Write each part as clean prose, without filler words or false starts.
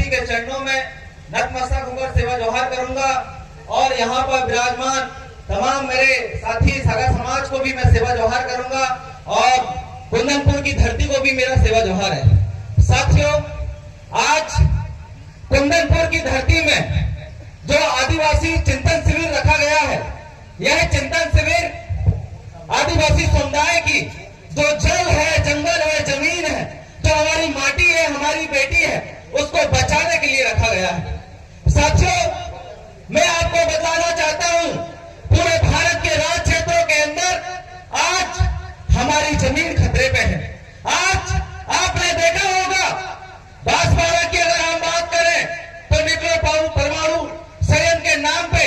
जी के चरणों में नतमस्तक होकर सेवा जोहार करूंगा और यहाँ पर विराजमान तमाम मेरे साथी सगा समाज को भी मैं सेवा जोहार करूंगा और कुंदनपुर की धरती को भी मेरा सेवा जोहार है। साथियों, आज कुंदनपुर की धरती में जो आदिवासी चिंतन शिविर रखा गया है, यह चिंतन शिविर आदिवासी समुदाय की जो जल है, जंगल है, जमीन है, जो हमारी माटी है, हमारी बेटी है, उसको बचाने के लिए रखा गया है। साथियों, मैं आपको बताना चाहता हूं, पूरे भारत के राज्य क्षेत्रों के अंदर आज हमारी जमीन खतरे पे है। आज आपने देखा होगा, बांसवाड़ा की अगर हम बात करें तो न्यूक्लियर परमाणु संयंत्र के नाम पे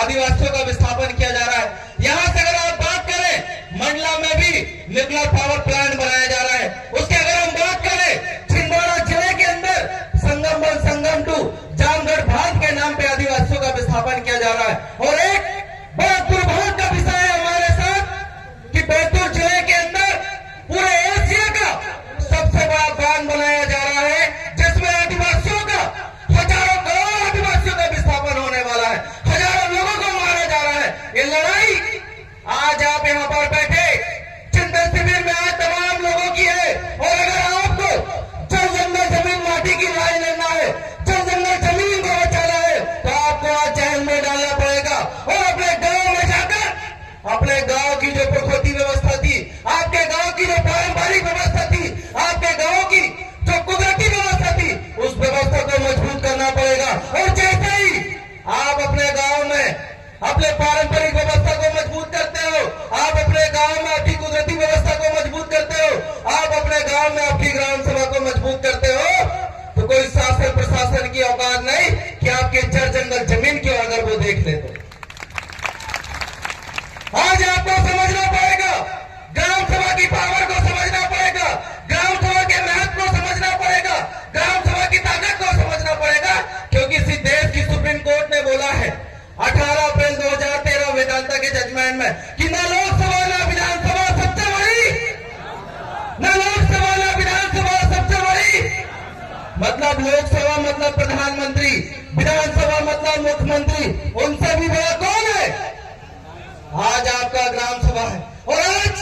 आदिवासियों का विस्थापन किया जा रहा है। यहां से अगर आप बात करें, मंडला में भी न्यूक्लियर पावर प्लांट बनाया जा रहा है। उसके अगर हम बात करें, छिंदवाड़ा जिले के अंदर संगम 1, संगम 2, जामगढ़ बांध के नाम पे आदिवासियों का विस्थापन किया जा रहा है। और एक बहुत दुर्भाग्य का विषय है हमारे साथ कि बैतूल जिले के अंदर पूरे एशिया का सबसे बड़ा बांध बनाया जा रहा है, जिसमें आदिवासियों का हजारों करोड़ आदिवासियों का विस्थापन होने वाला है, हजारों लोगों को मारा जा रहा है। ये लड़ाई आज आप यहाँ पर बैठे चिंतन शिविर में आज तमाम लोगों की है। और अगर आपको जल जंगल जमीन माटी की राय लेना है, जल जंगल जमीन को बचाना है, तो आपको आज जेल में डालना पड़ेगा और अपने गांव में जाकर अपने गांव की जो प्रकृति व्यवस्था थी, आपके गांव की जो पारंपरिक व्यवस्था थी, आपके गांव की जो कुदरती व्यवस्था थी, उस व्यवस्था को मजबूत करना पड़ेगा। और जैसे ही आप अपने गांव में अपने पारंपरिक व्यवस्था को मजबूत करते हो, आप अपने गांव में आपकी कुदरती व्यवस्था को मजबूत करते हो, आप अपने गांव में आपकी ग्राम सभा को मजबूत करते हो, तो कोई शासन प्रशासन की औकात नहीं कि आपके जड़ जंगल जमीन की अगर वो देख ले तो। आज आपको समझना पड़ेगा, ग्राम सभा की पावर को समझना पड़ेगा, ग्राम सभा के महत्व को समझना पड़ेगा, ग्राम सभा की ताकत को समझना पड़ेगा, क्योंकि इसी देश की सुप्रीम कोर्ट ने बोला है 18 अप्रैल 2013 वेदांता के जजमेंट में कि न लोकसभा न विधानसभा सबसे बड़ी, न लोकसभा न विधानसभा सबसे बड़ी। मतलब लोकसभा मतलब प्रधानमंत्री, विधानसभा मतलब मुख्यमंत्री, उनसे भी बड़ा कौन है? आज आपका ग्राम सभा है। और आज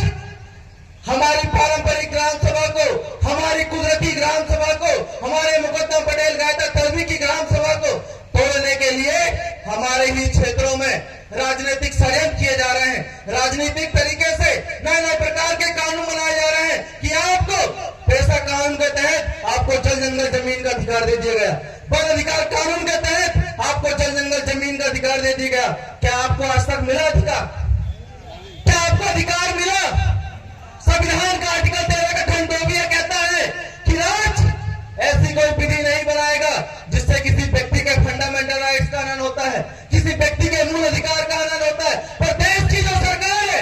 हमारी पारंपरिक ग्राम सभा को, हमारी कुदरती ग्राम सभा को, हमारे मुकद्दम पटेल गायता तलवी की ग्राम सभा को तोड़ने के लिए हमारे ही क्षेत्रों में राजनीतिक षड्यंत्र किए जा रहे हैं। राजनीतिक तरीके से नए नए प्रकार के कानून बनाए जा रहे हैं कि आपको पैसा कानून के तहत आपको जल जंगल जमीन का अधिकार दे दिया गया, वन अधिकार कानून के तहत आपको जल जंगल जमीन का अधिकार दे दिया गया। क्या आपको आज तक मिला अधिकार? क्या आपको अधिकार मिला? संविधान का आर्टिकल 13 का खंड 2 कहता है कि राज्य ऐसी कोई विधि नहीं बनाएगा जिससे किसी व्यक्ति के फंडामेंटल राइट्स का हनन होता है, किसी व्यक्ति के मूल अधिकार का हनन होता है। पर देश की जो सरकार है,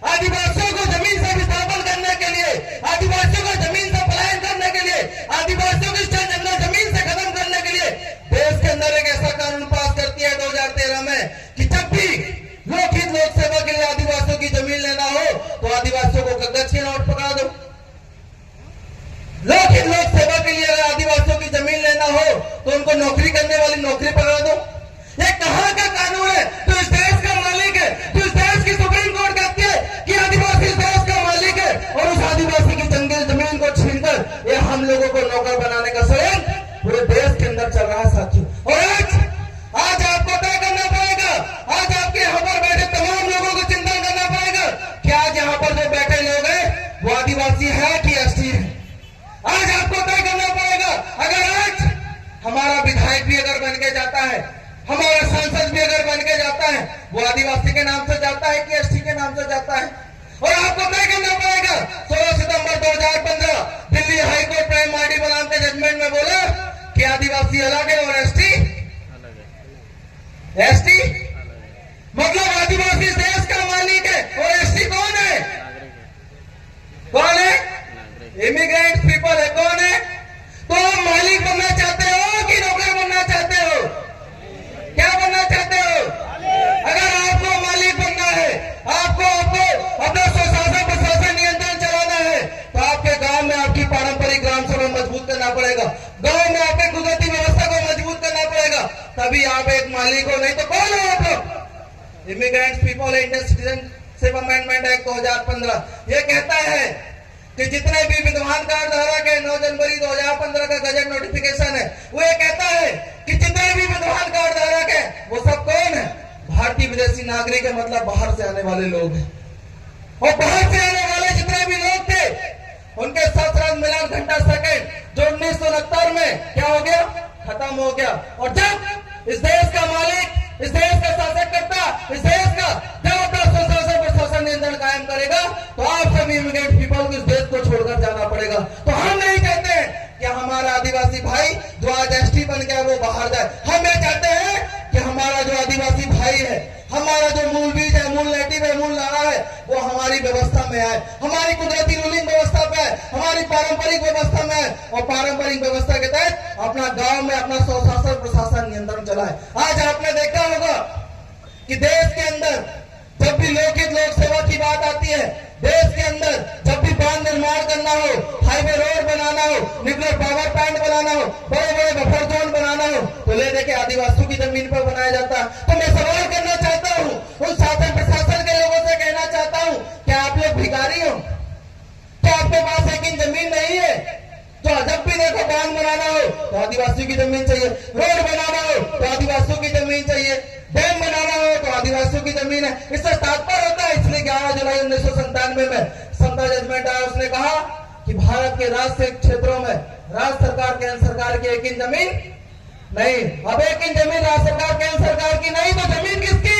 आदिवासियों को जमीन से विस्थापन करने के लिए, आदिवासियों को जमीन से पलायन करने के लिए, आदिवासियों की जंगल जमीन से खत्म करने के लिए देश के अंदर एक ऐसा कानून पास करती है 2013 में कि जब भी लोकहित लोक सेवा के लिए आदिवासियों की जमीन लेना हो तो आदिवासियों को कागज के नोट पकड़ा दो। लोकहित लोक सेवा के लिए अगर आदिवासियों की जमीन लेना हो तो उनको नौकरी करने वाली नौकरी पकड़ा दो। ये कहां का कानून है? तो इस देश का मालिक है, तो इस देश की सुप्रीम कोर्ट कहती है कि आदिवासी इस देश का मालिक है और उस आदिवासी की जंगल जमीन को छीनकर ये हम लोगों को नौकर बनाने का षड्यंत्र पूरे देश के अंदर चल रहा है साथियों। और आज आपको तय करना पड़ेगा, आज आपके यहाँ पर बैठे तमाम लोगों को चिंतन करना पड़ेगा कि आज यहाँ पर जो बैठे लोग हैं वो आदिवासी है कि एसटी है। आज आपको तय करना पड़ेगा। अगर आज हमारा विधायक भी अगर बन के जाता है, हमारा सांसद भी अगर बन के जाता है, वो आदिवासी के नाम से जाता है कि एसटी के नाम से जाता है? और आपको तय करना पड़ेगा। 16 सितंबर 2015 दिल्ली हाईकोर्ट प्राइम मार्टी बनाम के जजमेंट में बोला कि आदिवासी अलग है और एसटी मतलब आदिवासी देश का मालिक है और एसटी कौन है? कौन है? इमिग्रेंट पीपल है। कौन है? तो आप मालिक बनना चाहते हो कि नौकर बनना चाहते हो? क्या बनना चाहते हो? अगर आपको मालिक बनना है, आपको अपना स्वशासन प्रशासन नियंत्रण चलाना है, तो आपके गांव में आपकी पारंपरिक ग्राम सभा मजबूत करना पड़ेगा। गांव में आपके कुदरती व्यवस्था तभी आप एक मालिक हो, नहीं तो कौन हो आप लोग? Immigrants people Indian citizenship amendment act 2015 ये कहता है कि जितने भी विद्यमान कार्ड धारक है, 9 जनवरी 2015 का गजट नोटिफिकेशन है, वो ये कहता है कि जितने भी विद्यमान कार्ड धारक है वो सब कौन है? भारतीय विदेशी नागरिक है, मतलब बाहर से आने वाले लोग हैं। और बाहर से आने वाले जितने भी लोग थे उनके सहस्राब्द मिलान घंटा सेकंड जो 1969 में क्या हो गया? खत्म हो गया। और जब इस देश का मालिक, इस देश का शासक करता, इस देश का जब अपना सुशासन प्रशासन नियंत्रण कायम करेगा तो आप सभी इमिग्रेंट पीपल को इस देश को छोड़कर जाना पड़ेगा। तो हम नहीं चाहते हैं कि हमारा आदिवासी भाई जो आज एसटी बन गया वो बाहर जाए। हम ये चाहते हैं कि हमारा जो आदिवासी भाई है, हमारा जो मूल बीज है, मूल नेटिव है, मूल नारा है, वो हमारी व्यवस्था में आए, हमारी कुदरती रूलिंग व्यवस्था पे आए, हमारी पारंपरिक व्यवस्था में आए और पारंपरिक व्यवस्था के तहत अपना गांव में अपना स्वशासन प्रशासन नियंत्रण चलाए। आज आपने देखा होगा कि देश के अंदर जब भी लोकहित लोक सेवा की बात आती है, देश के अंदर जब भी बांध निर्माण करना हो, हाईवे रोड बनाना हो, न्यूक्लियर पावर प्लांट बनाना हो, बड़े बड़े बफर जोन बनाना हो, तो ले देके आदिवासियों की जमीन पर बनाया जाता है। तो मैं सवाल करना चाहता हूँ, उन शासन प्रशासन के लोगों से कहना चाहता हूँ, क्या आप लोग भिखारी हो? क्या आपके पास एक इंच जमीन नहीं है? तो जब भी देखो बांध बनाना हो तो आदिवासियों की जमीन चाहिए, रोड बनाना हो तो आदिवासियों की जमीन चाहिए, डैम बनाना हो तो आदिवासियों की जमीन है। इससे तात्पर्य होता है, इसलिए 11 जुलाई 1997 में समता जजमेंट आया, उसने कहा कि भारत के राज्य क्षेत्रों में राज्य सरकार केंद्र सरकार की एक इंच जमीन नहीं। अब एक इंच जमीन राज्य सरकार केंद्र सरकार की नहीं तो जमीन किसकी?